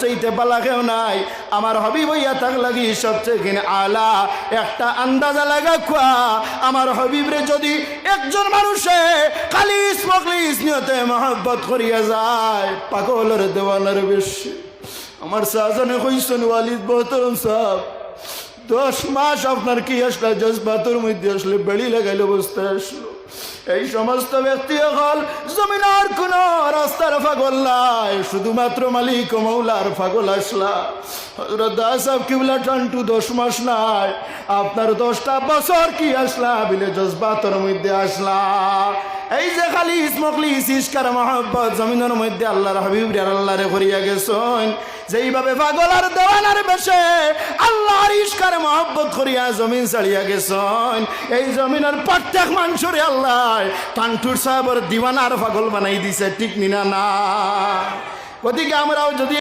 চাইতে পালা কেউ নাই আমার হবিব হইয়া থাক লাগি সবচেয়ে কিনে আলা একটা আন্দাজা লাগা খোয়া আমার হবিবরে যদি একজন মানুষে খালিস মখলিস নিয়তে মহব্বত করিয়া যায় পাগলের দেওয়ানার বেশি আমার শাহজানে কইছেন ওয়ালিদ বহতরম সাহেব 10 মাস আপনার কি আসলে জজবাতুর মধ্যে আসলে বেড়ি লাগাইল অবস্থা আসলো এই সমস্ত ব্যক্তি হল জমিনার কোন রাস্তার পাগল নাই শুধুমাত্র মালিক ও মৌলার পাগল আসলা হযরত দাস সাহেব কিবলা টান্টু 10 মাস নাই আপনার 10টা বছর কি আসলা বিলে জজবাতুর মধ্যে আসলা এই যে খালিস মখলিস ইশকার মহব্বত জমিনের মধ্যে আল্লাহর হাবিব রে আল্লাহরে করিয়া গেছেন যেইভাবে পাগল আর দেওয়ানার বেশে আল্লাহর ইশকার মহব্বত করিয়া জমিন ছাড়িয়া গেছেন এই জমিনের প্রত্যেক মানুষরে আল্লাহ টান্টুর সাহেবের দিওয়ানার পাগল বানাই দিছে ঠিক নিনা না ওদিকে আমরাও যদি